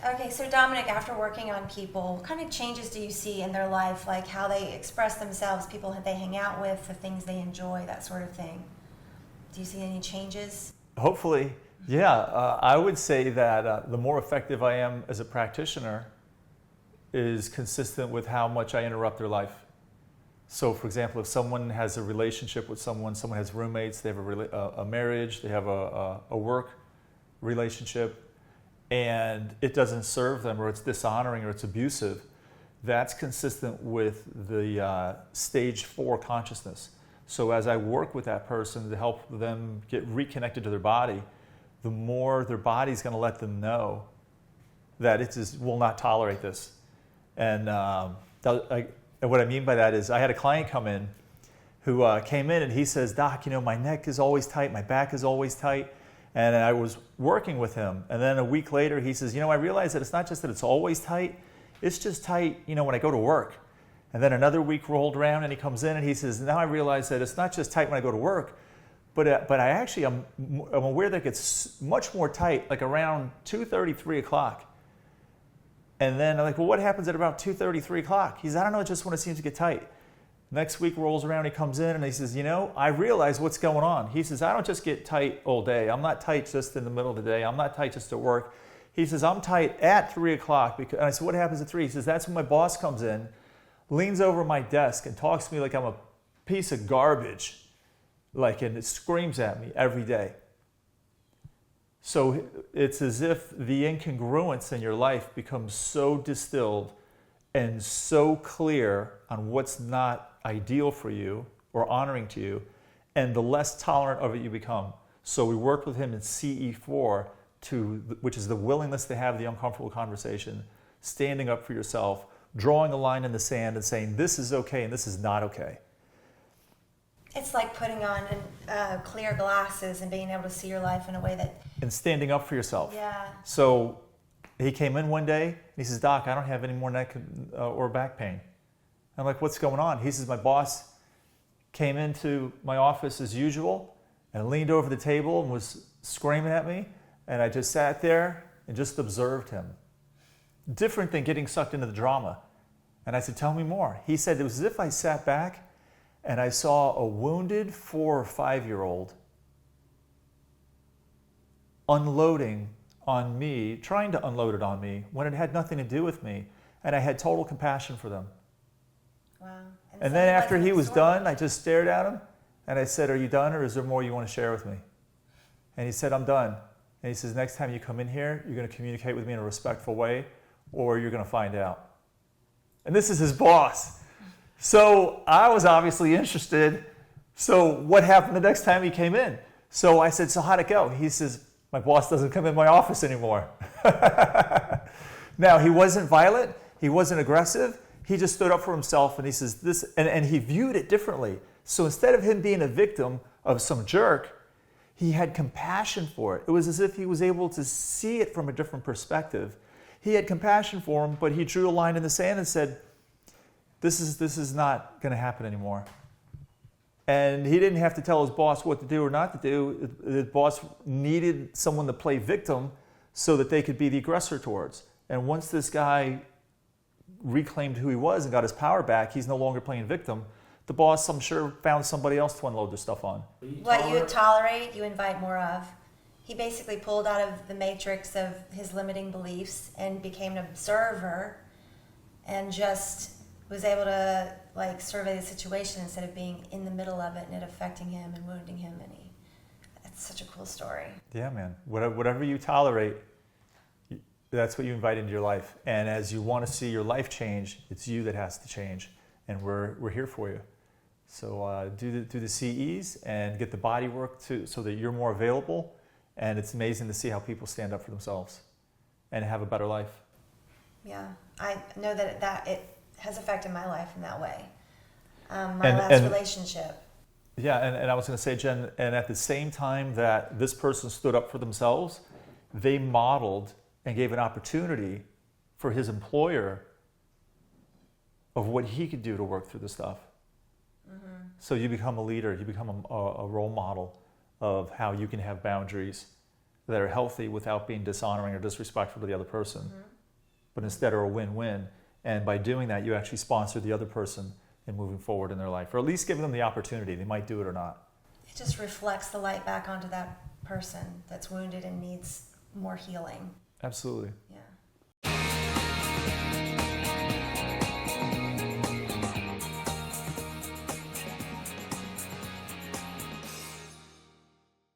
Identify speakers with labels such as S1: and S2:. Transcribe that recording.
S1: Okay, so Dominick, after working on people, what kind of changes do you see in their life, like how they express themselves, people that they hang out with, the things they enjoy, that sort of thing? Do you see any changes?
S2: Hopefully, yeah. I would say that the more effective I am as a practitioner is consistent with how much I interrupt their life. So, for example, if someone has a relationship with someone has roommates, they have a marriage, they have a work relationship, and it doesn't serve them, or it's dishonoring, or it's abusive, that's consistent with the stage 4 consciousness. So as I work with that person to help them get reconnected to their body, the more their body's going to let them know that it just will not tolerate this. And what I mean by that is I had a client come in who came in and he says, "Doc, my neck is always tight, my back is always tight." And I was working with him. And then a week later, he says, I realize that it's not just that it's always tight, it's just tight, when I go to work. And then another week rolled around and he comes in and he says, now I realize that it's not just tight when I go to work, but I actually, I'm aware that it gets much more tight, like around 2:30, 3 o'clock. And then I'm like, well, what happens at about 2:30, 3 o'clock? He says, I don't know, just when it seems to get tight. Next week rolls around, he comes in and he says, I realize what's going on. He says, I don't just get tight all day. I'm not tight just in the middle of the day. I'm not tight just at work. He says, I'm tight at 3 o'clock. And I said, what happens at 3? He says, that's when my boss comes in, leans over my desk and talks to me like I'm a piece of garbage, and it screams at me every day. So it's as if the incongruence in your life becomes so distilled and so clear on what's not ideal for you or honoring to you, and the less tolerant of it you become. So we worked with him in CE4, which is the willingness to have the uncomfortable conversation, standing up for yourself, drawing a line in the sand and saying, this is okay and this is not okay.
S1: It's like putting on clear glasses and being able to see your life in a way that...
S2: And standing up for yourself.
S1: Yeah.
S2: So he came in one day and he says, Doc, I don't have any more neck or back pain. I'm like, what's going on? He says, my boss came into my office as usual and leaned over the table and was screaming at me. And I just sat there and just observed him. Different than getting sucked into the drama. And I said, tell me more. He said, it was as if I sat back and I saw a wounded 4 or 5-year-old unloading on me, trying to unload it on me when it had nothing to do with me. And I had total compassion for them.
S1: Wow.
S2: And then after he was done, I just stared at him and I said, are you done or is there more you want to share with me? And he said, I'm done. And he says, next time you come in here, you're going to communicate with me in a respectful way or you're going to find out. And this is his boss. So I was obviously interested. So what happened the next time he came in? So I said, so how'd it go? He says, my boss doesn't come in my office anymore. Now, he wasn't violent. He wasn't aggressive. He just stood up for himself and he says this, and he viewed it differently. So instead of him being a victim of some jerk, he had compassion for it. It was as if he was able to see it from a different perspective. He had compassion for him, but he drew a line in the sand and said, this is not going to happen anymore. And he didn't have to tell his boss what to do or not to do. The boss needed someone to play victim so that they could be the aggressor towards. And once this guy reclaimed who he was and got his power back, he's no longer playing victim. The boss, I'm sure, found somebody else to unload their stuff on.
S1: What you tolerate, you invite more of. He basically pulled out of the matrix of his limiting beliefs and became an observer and just was able to survey the situation instead of being in the middle of it and it affecting him and wounding him. And it's such a cool story.
S2: Yeah, man. Whatever you tolerate, that's what you invite into your life. And as you want to see your life change, it's you that has to change. And we're here for you. So do the CEs and get the body work so that you're more available. And it's amazing to see how people stand up for themselves and have a better life.
S1: Yeah, I know that it has affected my life in that way. My last relationship.
S2: Yeah, and I was going to say, Jen, and at the same time that this person stood up for themselves, they modeled and gave an opportunity for his employer of what he could do to work through the stuff. Mm-hmm. So you become a leader, you become a role model of how you can have boundaries that are healthy without being dishonoring or disrespectful to the other person. Mm-hmm. but instead are a win-win. And by doing that, you actually sponsor the other person in moving forward in their life, or at least give them the opportunity. They might do it or not.
S1: It just reflects the light back onto that person that's wounded and needs more healing.
S2: Absolutely.
S1: Yeah.